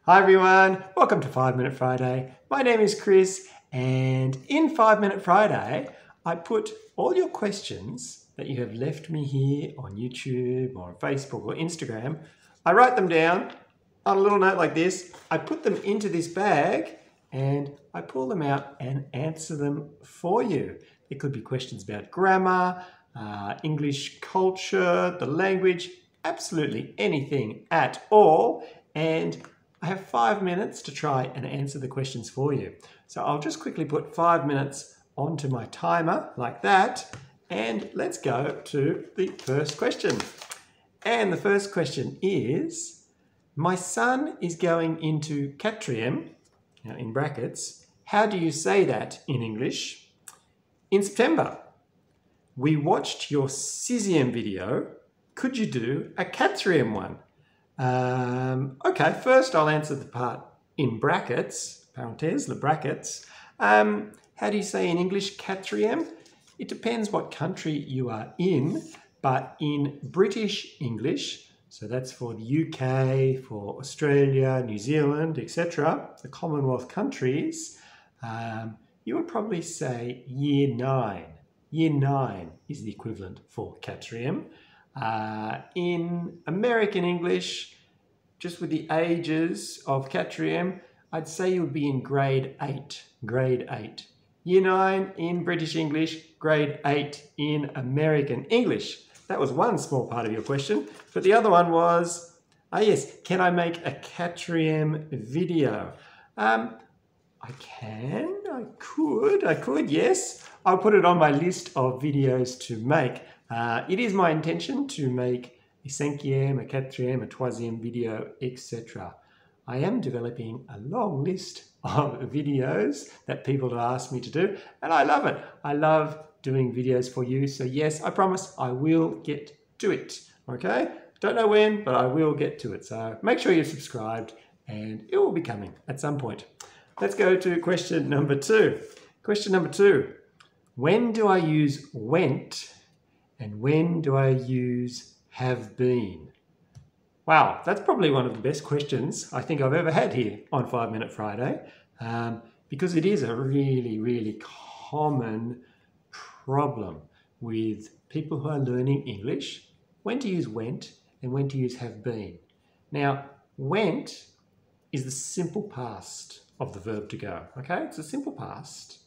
Hi everyone, welcome to 5 Minute Friday. My name is Chris, and in 5 Minute Friday, I put all your questions that you have left me here on YouTube or on Facebook or Instagram. I write them down on a little note like this. I put them into this bag and I pull them out and answer them for you. It could be questions about grammar, English culture, the language, absolutely anything at all. And I have 5 minutes to try and answer the questions for you. So I'll just quickly put 5 minutes onto my timer like that. And let's go to the first question. And the first question is, my son is going into quatrième, now in brackets. How do you say that in English? In September, we watched your sixième video. Could you do a quatrième one? Okay, first I'll answer the part in brackets, parenthèses, the brackets. How do you say in English quatrième? It depends what country you are in, but in British English, so that's for the UK, for Australia, New Zealand, etc., the Commonwealth countries, you would probably say year 9. Year 9 is the equivalent for quatrième. In American English, just with the ages of quatrième, I'd say you would be in grade 8. Grade 8. Year 9 in British English, grade 8 in American English. That was one small part of your question. But the other one was, yes, can I make a quatrième video? I can, I could, yes. I'll put it on my list of videos to make. It is my intention to make a cinquième, a quatrième, a troisième video, etc. I am developing a long list of videos that people have asked me to do, and I love it. I love doing videos for you. So yes, I promise I will get to it. Okay? Don't know when, but I will get to it. So make sure you're subscribed, and it will be coming at some point. Let's go to question number 2. Question number 2. When do I use went and when do I use have been? Wow, that's probably one of the best questions I think I've ever had here on 5 Minute Friday, because it is a really, really common problem with people who are learning English, when to use went and when to use have been. Now, went is the simple past of the verb to go, okay? It's a simple past.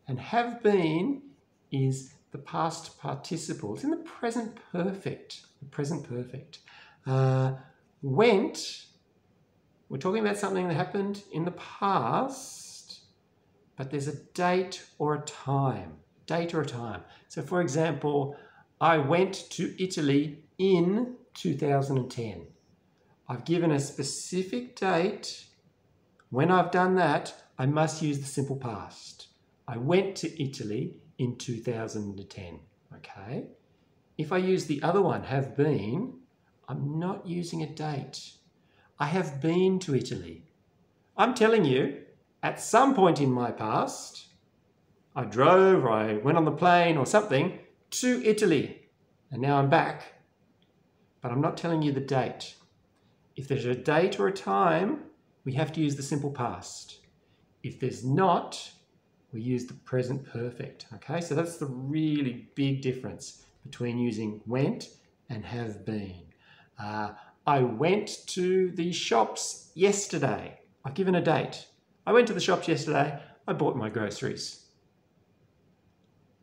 And have been is the past participle. It's in the present perfect. The present perfect. Went, we're talking about something that happened in the past, but there's a date or a time. Date or a time. So for example, I went to Italy in 2010. I've given a specific date. When I've done that, I must use the simple past. I went to Italy in 2010, okay? If I use the other one, have been, I'm not using a date. I have been to Italy. I'm telling you, at some point in my past, I drove or I went on the plane or something to Italy, and now I'm back. But I'm not telling you the date. If there's a date or a time, we have to use the simple past. If there's not, we use the present perfect, okay? So that's the really big difference between using went and have been. I went to the shops yesterday. I've given a date. I went to the shops yesterday. I bought my groceries.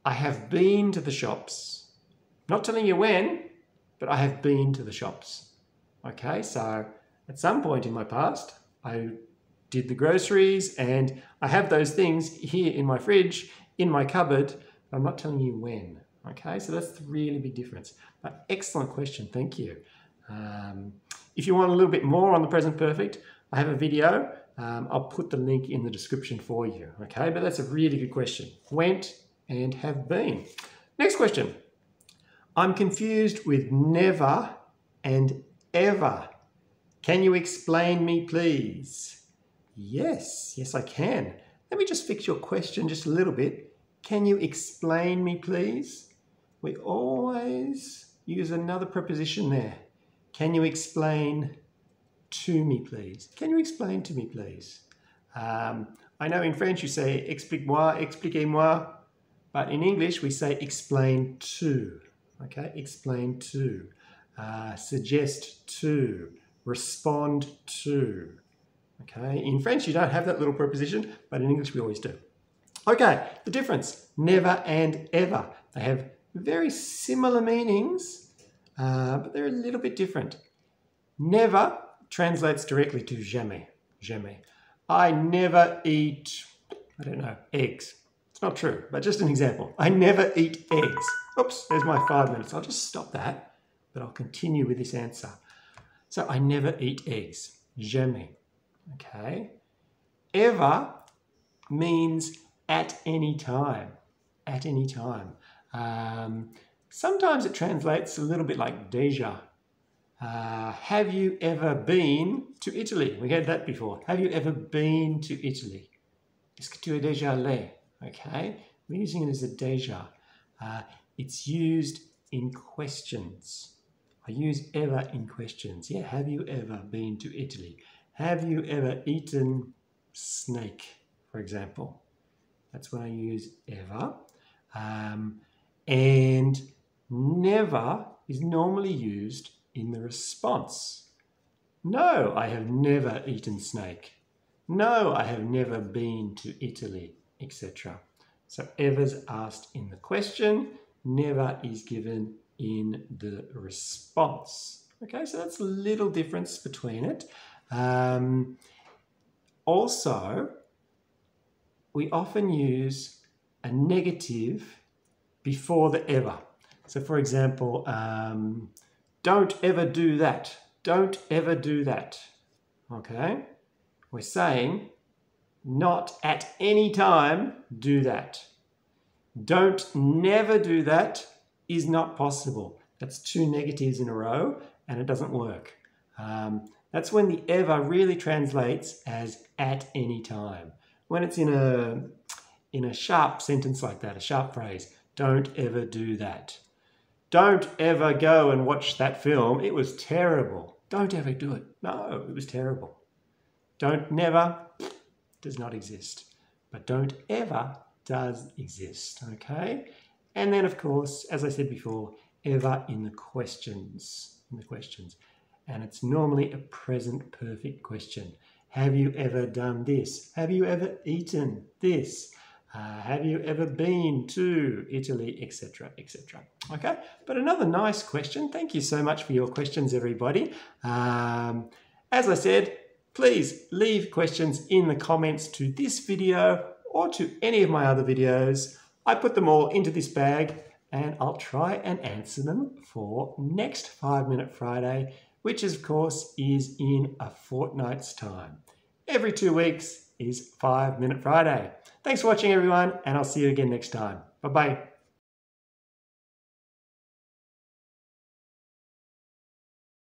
I have been to the shops. Not telling you when, but I have been to the shops. Okay, so at some point in my past, I did the groceries and I have those things here in my fridge, in my cupboard. I'm not telling you when. Okay, so that's the really big difference. But excellent question, thank you. If you want a little bit more on the present perfect, I have a video. I'll put the link in the description for you. Okay, but that's a really good question. Went and have been. Next question. I'm confused with never and ever. Can you explain me, please? Yes, I can. Let me just fix your question just a little bit. Can you explain me, please? We always use another preposition there. Can you explain to me, please. Can you explain to me, please? I know in French you say explique-moi, expliquez-moi, but in English we say explain to. Okay, explain to, suggest to, respond to. Okay, in French you don't have that little preposition, but in English we always do. Okay, the difference, never and ever. They have very similar meanings, but they're a little bit different. Never translates directly to jamais, jamais. I never eat, I don't know, eggs. It's not true, but just an example. I never eat eggs. Oops, there's my 5 minutes. I'll just stop that, but I'll continue with this answer. So I never eat eggs, jamais. Okay. Ever means at any time, at any time. Sometimes it translates a little bit like déjà. Have you ever been to Italy? We had that before. Have you ever been to Italy? Est-ce que tu es déjà allé? Okay, we're using it as a déjà. It's used in questions. I use ever in questions. Yeah, have you ever been to Italy? Have you ever eaten snake, for example? That's when I use ever. And never is normally used in the response. No, I have never eaten snake. No, I have never been to Italy, etc. So ever's asked in the question, never is given in the response. Okay, so that's a little difference between it. Also, we often use a negative before the ever. So for example, don't ever do that. Don't ever do that. Okay? We're saying not at any time do that. Don't never do that is not possible. That's two negatives in a row and it doesn't work. That's when the ever really translates as at any time. When it's in a sharp sentence like that, a sharp phrase, don't ever do that. Don't ever go and watch that film. It was terrible. Don't ever do it. No, it was terrible. Don't never does not exist. But don't ever does exist, okay? And then, of course, as I said before, ever in the questions. And it's normally a present perfect question. Have you ever done this? Have you ever eaten this? Have you ever been to Italy, etc., etc. Okay, but another nice question. Thank you so much for your questions, everybody. As I said, please leave questions in the comments to this video or to any of my other videos. I put them all into this bag and I'll try and answer them for next 5 Minute Friday, which of course is in a fortnight's time. Every 2 weeks is 5 Minute Friday. Thanks for watching, everyone, and I'll see you again next time. Bye-bye.